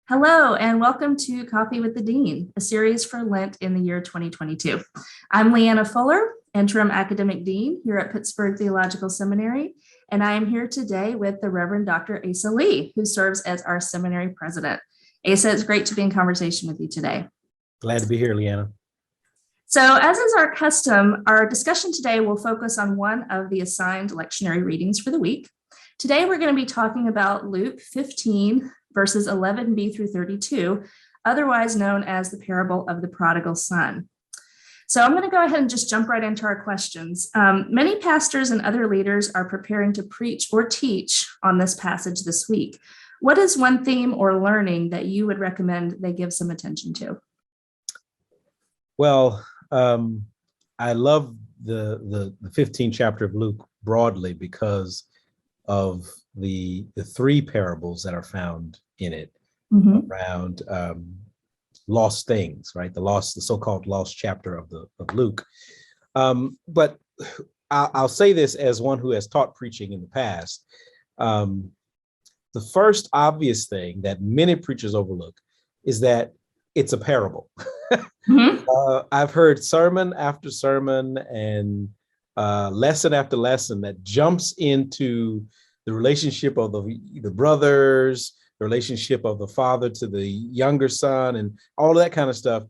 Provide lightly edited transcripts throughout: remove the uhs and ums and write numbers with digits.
Hello, and welcome to Coffee with the Dean, a series for Lent in the year 2022. I'm Leanna Fuller, Interim Academic Dean here at Pittsburgh Theological Seminary, and I am here today with the Reverend Dr. Asa Lee, who serves as our seminary president. Asa, it's great to be in conversation with you today. Glad to be here, Leanna. So, as is our custom, our discussion today will focus on one of the assigned lectionary readings for the week. Today, we're going to be talking about Luke 15, verses 11b through 32, otherwise known as the parable of the Prodigal Son. So I'm going to go ahead and just jump right into our questions. Many pastors and other leaders are preparing to preach or teach on this passage this week. What is one theme or learning that you would recommend they give some attention to? Well, I love the 15th chapter of Luke broadly because of the three parables that are found in it around lost things, right? The so-called lost chapter of Luke. But I'll say this as one who has taught preaching in the past. The first obvious thing that many preachers overlook is that it's a parable. I've heard sermon after sermon and lesson after lesson that jumps into the relationship of the brothers, the relationship of the father to the younger son, and all that kind of stuff,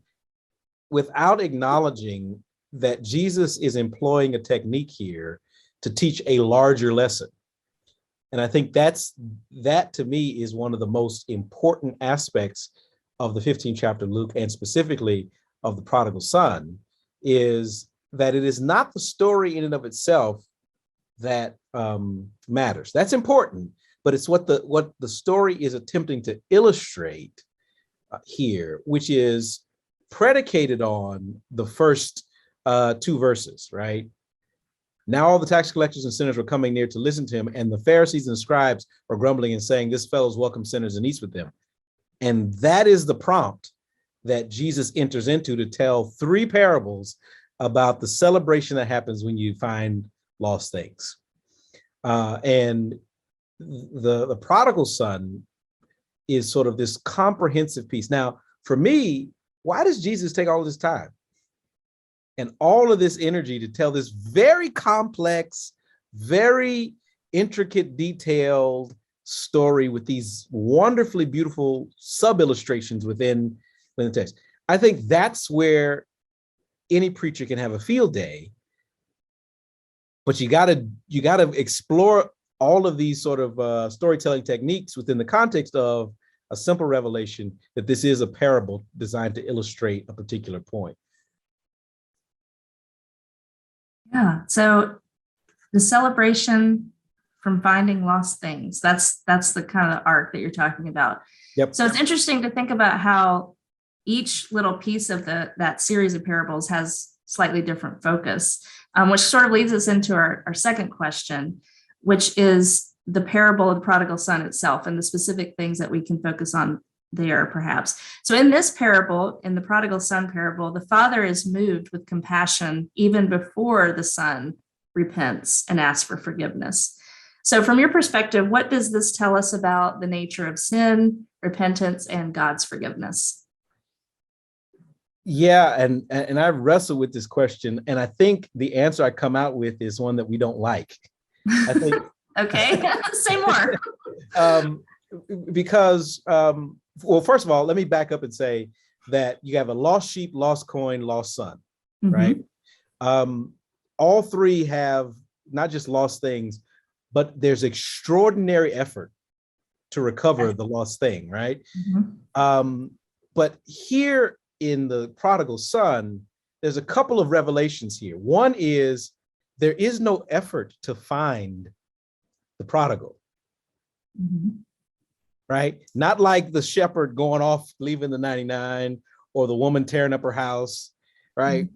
without acknowledging that Jesus is employing a technique here to teach a larger lesson. And I think that to me is one of the most important aspects of the 15th chapter of Luke, and specifically of the prodigal son, is that it is not the story in and of itself that matters. That's important, but it's what the story is attempting to illustrate here, which is predicated on the first two verses, right? Now all the tax collectors and sinners were coming near to listen to him, and the Pharisees and scribes were grumbling and saying, "This fellow's welcome sinners and eats with them." And that is the prompt that Jesus enters into to tell three parables about the celebration that happens when you find lost things. And the prodigal son is sort of this comprehensive piece. Now, for me, why does Jesus take all this time and all of this energy to tell this very complex, very intricate, detailed story with these wonderfully beautiful sub-illustrations within the text? I think that's where any preacher can have a field day. But you gotta explore all of these sort of storytelling techniques within the context of a simple revelation that this is a parable designed to illustrate a particular point. Yeah, so the celebration from finding lost things, that's the kind of arc that you're talking about. Yep. So it's interesting to think about how each little piece of that series of parables has slightly different focus. Which sort of leads us into our second question, which is the parable of the prodigal son itself and the specific things that we can focus on there, perhaps. So in this parable, in the prodigal son parable, the father is moved with compassion even before the son repents and asks for forgiveness. So from your perspective, what does this tell us about the nature of sin, repentance, and God's forgiveness? Yeah, and I wrestle with this question, and I think the answer I come out with is one that we don't like. I think okay, say more. Because well, first of all, let me back up and say that you have a lost sheep, lost coin, lost son, right? All three have not just lost things, but there's extraordinary effort to recover the lost thing, right? But here in the prodigal son, there's a couple of revelations here. One is there is no effort to find the prodigal, right? Not like the shepherd going off, leaving the 99, or the woman tearing up her house, right?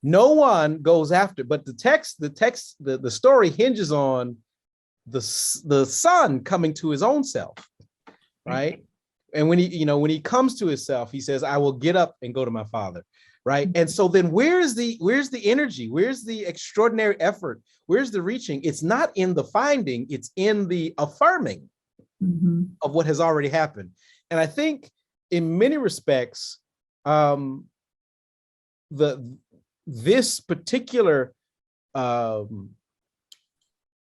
No one goes after, but the story hinges on the son coming to his own self, right? And when he comes to himself, he says, "I will get up and go to my father," right? And so then where's the energy? Where's the extraordinary effort? Where's the reaching? It's not in the finding, it's in the affirming of what has already happened. And I think in many respects, this particular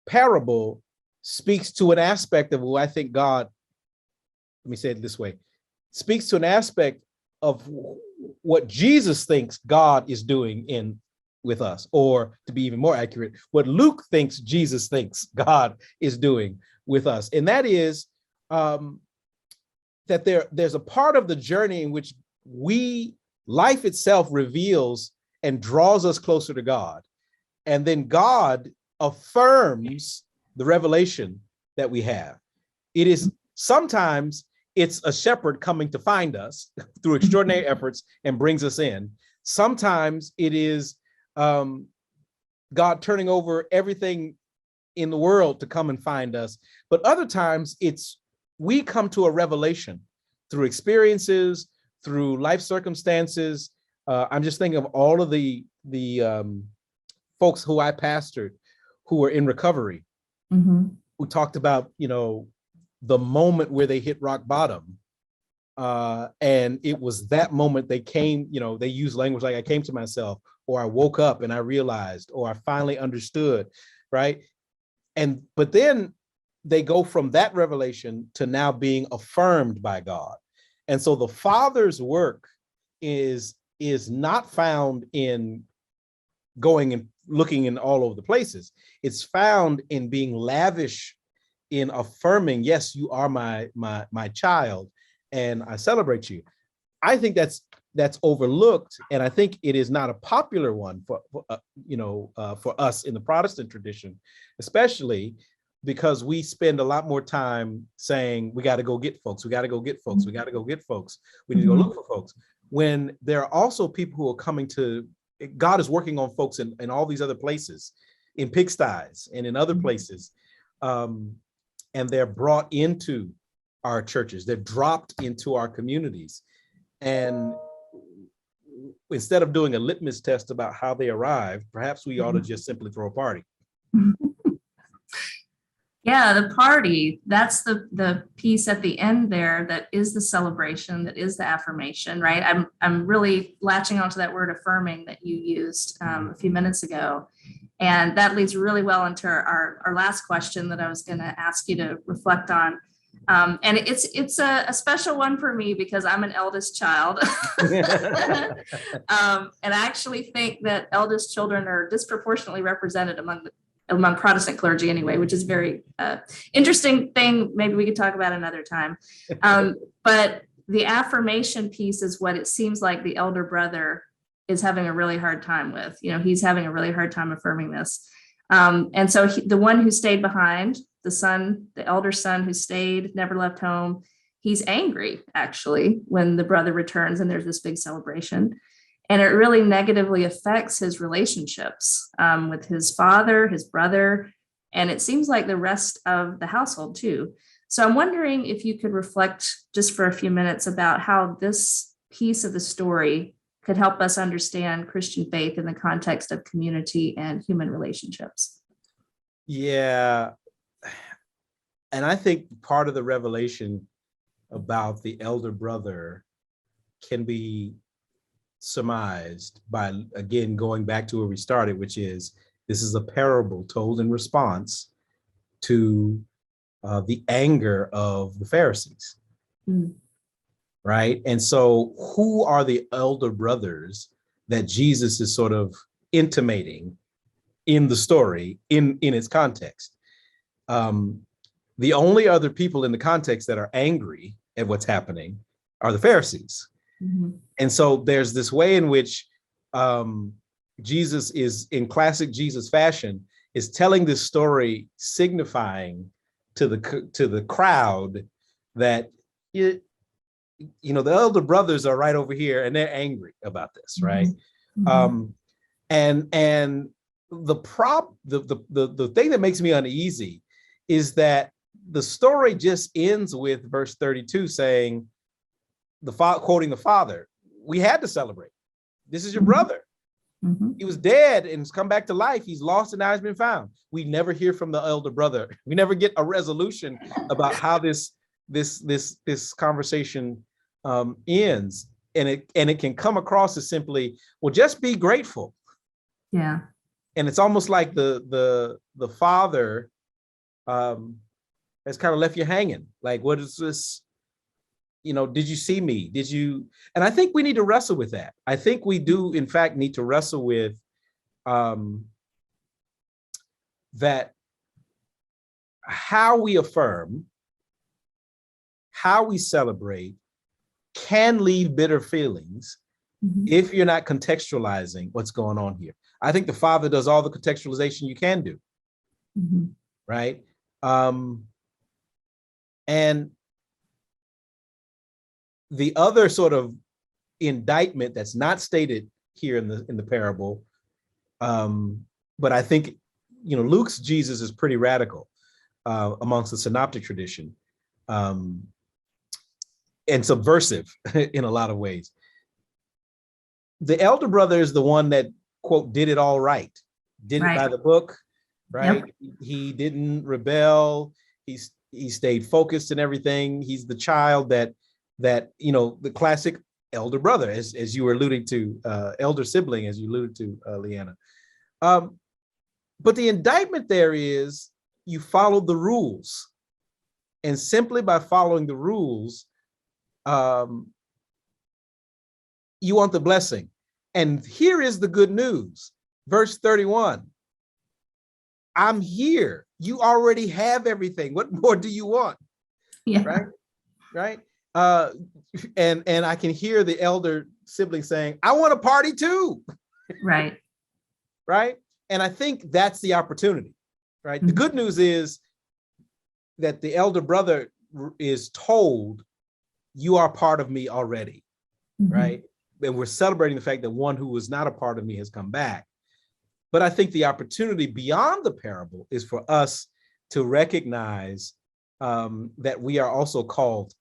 parable speaks to an aspect of who I think God, let me say it this way, speaks to an aspect of what Jesus thinks God is doing with us, or to be even more accurate, what Luke thinks Jesus thinks God is doing with us. And that is that there's a part of the journey in which life itself reveals and draws us closer to God. And then God affirms the revelation that we have. It is sometimes it's a shepherd coming to find us through extraordinary efforts and brings us in. Sometimes it is God turning over everything in the world to come and find us. But other times we come to a revelation through experiences, through life circumstances. I'm just thinking of all of the folks who I pastored who were in recovery, who talked about, the moment where they hit rock bottom. And it was that moment they came, they use language like I came to myself, or I woke up and I realized, or I finally understood, right? But then they go from that revelation to now being affirmed by God. And so the Father's work is not found in going and looking in all over the places. It's found in being lavish, in affirming, yes, you are my child, and I celebrate you. I think that's overlooked, and I think it is not a popular one for us in the Protestant tradition, especially because we spend a lot more time saying we got to go get folks, we got to go get folks, we got to go get folks, we need to go look for folks. When there are also people who are coming to, God is working on folks in all these other places, in pigsties and in other places, and they're brought into our churches, they're dropped into our communities. And instead of doing a litmus test about how they arrived, perhaps we ought to just simply throw a party. Yeah, the party, that's the piece at the end there that is the celebration, that is the affirmation, right? I'm really latching onto that word affirming that you used a few minutes ago. And that leads really well into our last question that I was going to ask you to reflect on. And it's a special one for me because I'm an eldest child. And I actually think that eldest children are disproportionately represented among Protestant clergy anyway, which is very interesting thing. Maybe we could talk about another time. But the affirmation piece is what it seems like the elder brother is having a really hard time with. He's having a really hard time affirming this. And so the one who stayed behind, the elder son who stayed, never left home, he's angry actually when the brother returns and there's this big celebration. And it really negatively affects his relationships with his father, his brother, and it seems like the rest of the household too. So I'm wondering if you could reflect just for a few minutes about how this piece of the story could help us understand Christian faith in the context of community and human relationships. Yeah. And I think part of the revelation about the elder brother can be surmised by, again, going back to where we started, which is this is a parable told in response to the anger of the Pharisees. Right? And so who are the elder brothers that Jesus is sort of intimating in the story, in its context? The only other people in the context that are angry at what's happening are the Pharisees. And so there's this way in which Jesus is, in classic Jesus fashion, is telling this story, signifying to the crowd that the elder brothers are right over here and they're angry about this, right? And the thing that makes me uneasy is that the story just ends with verse 32 saying, quoting the father, we had to celebrate. This is your brother. He was dead and has come back to life. He's lost and now he's been found. We never hear from the elder brother. We never get a resolution about how this conversation ends, and it can come across as simply, well, just be grateful. Yeah. And it's almost like the father has kind of left you hanging. Like, what is this? Did you see me? Did you? And I think we need to wrestle with that. I think we do, in fact, need to wrestle with that. How we affirm, how we celebrate can leave bitter feelings if you're not contextualizing what's going on here. I think the Father does all the contextualization you can do, right? And the other sort of indictment that's not stated here in the parable, but I think Luke's Jesus is pretty radical amongst the synoptic tradition, and subversive in a lot of ways. The elder brother is the one that, quote, did it all right, did it by the book, right? Yep. He didn't rebel. He stayed focused and everything. He's the child that the classic elder brother, as you were alluding to, elder sibling, as you alluded to, Leanna. But the indictment there is you followed the rules, and simply by following the rules, you want the blessing. And here is the good news. Verse 31, I'm here. You already have everything. What more do you want? Yeah. Right. And I can hear the elder sibling saying, I want a party too. Right. Right. And I think that's the opportunity. Right. The good news is that the elder brother is told, you are part of me already. Right. And we're celebrating the fact that one who was not a part of me has come back. But I think the opportunity beyond the parable is for us to recognize that we are also called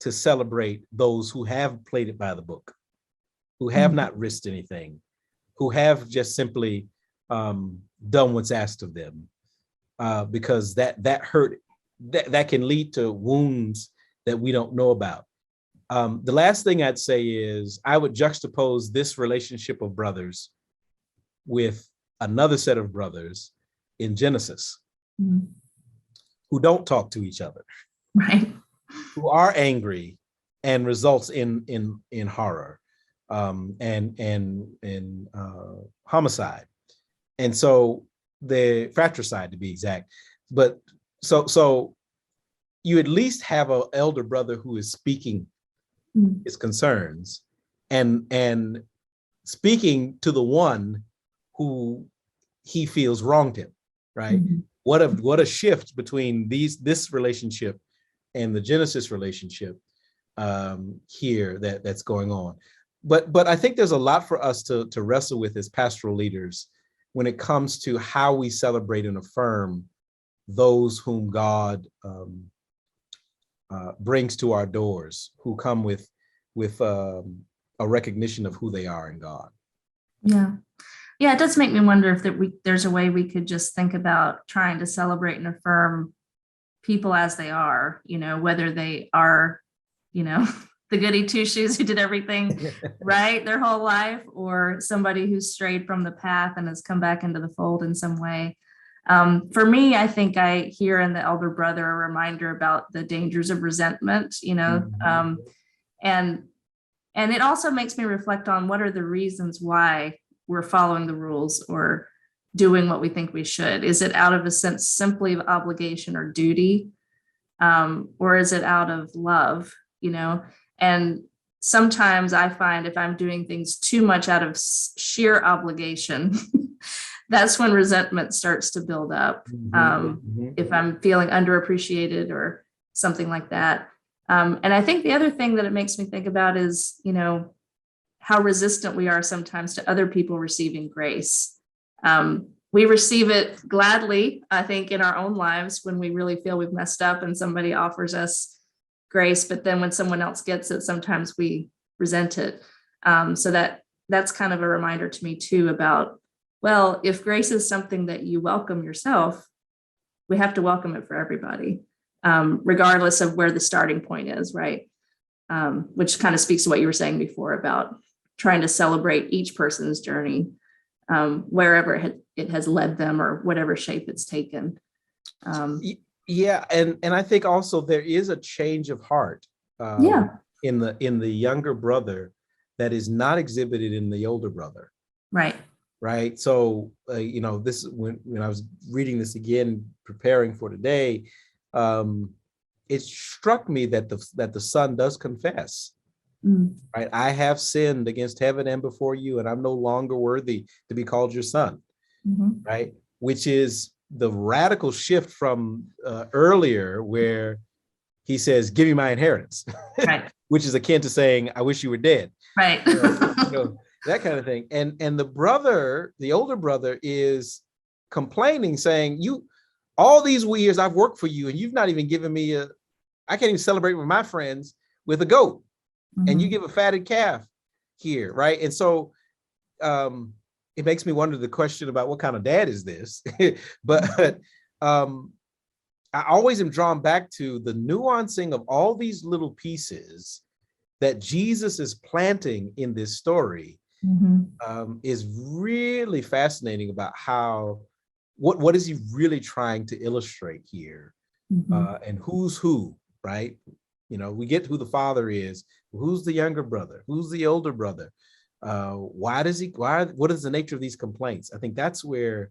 to celebrate those who have played it by the book, who have not risked anything, who have just simply done what's asked of them, because that hurt, that can lead to wounds that we don't know about. The last thing I'd say is I would juxtapose this relationship of brothers with another set of brothers in Genesis who don't talk to each other, right? Who are angry, and results in horror and homicide, and so the fratricide, to be exact. But so you at least have an elder brother who is speaking his concerns and speaking to the one who he feels wronged him, right? What a shift between this relationship and the Genesis relationship here that's going on. But I think there's a lot for us to wrestle with as pastoral leaders when it comes to how we celebrate and affirm those whom God brings to our doors, who come with a recognition of who they are in God. Yeah, it does make me wonder if there's a way we could just think about trying to celebrate and affirm people as they are, whether they are, the goody two shoes who did everything right their whole life, or somebody who's strayed from the path and has come back into the fold in some way. For me, I think I hear in the elder brother a reminder about the dangers of resentment, and it also makes me reflect on what are the reasons why we're following the rules or doing what we think we should. Is it out of a sense simply of obligation or duty, or is it out of love? And sometimes I find if I'm doing things too much out of sheer obligation, that's when resentment starts to build up. If I'm feeling underappreciated or something like that. And I think the other thing that it makes me think about is, how resistant we are sometimes to other people receiving grace. We receive it gladly, I think, in our own lives when we really feel we've messed up and somebody offers us grace. But then when someone else gets it, sometimes we resent it. So that's kind of a reminder to me too about, well, if grace is something that you welcome yourself, we have to welcome it for everybody, regardless of where the starting point is, right? which kind of speaks to what you were saying before about trying to celebrate each person's journey, wherever it has led them or whatever shape it's taken. Yeah, and I think also there is a change of heart in the younger brother that is not exhibited in the older brother. Right. So this when I was reading this again, preparing for today, it struck me that the son does confess. Right, I have sinned against heaven and before you, and I'm no longer worthy to be called your son. Right, which is the radical shift from earlier, where he says, "Give me my inheritance," which is akin to saying, "I wish you were dead." That kind of thing. And the older brother, is complaining, saying, all these years I've worked for you, and you've not even given me I can't even celebrate with my friends with a goat, and you give a fatted calf here, right? And so it makes me wonder the question about what kind of dad is this? But I always am drawn back to the nuancing of all these little pieces that Jesus is planting in this story. Is really fascinating about how, what is he really trying to illustrate here, and who's who, right? We get who the father is, who's the younger brother, who's the older brother, what is the nature of these complaints? I think that's where,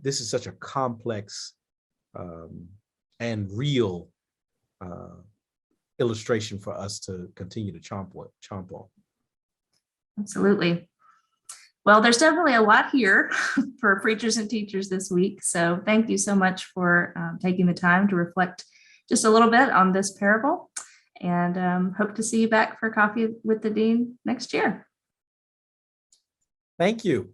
this is such a complex and real illustration for us to continue to chomp on. Absolutely. Well, there's definitely a lot here for preachers and teachers this week. So thank you so much for taking the time to reflect just a little bit on this parable, and hope to see you back for coffee with the dean next year. Thank you.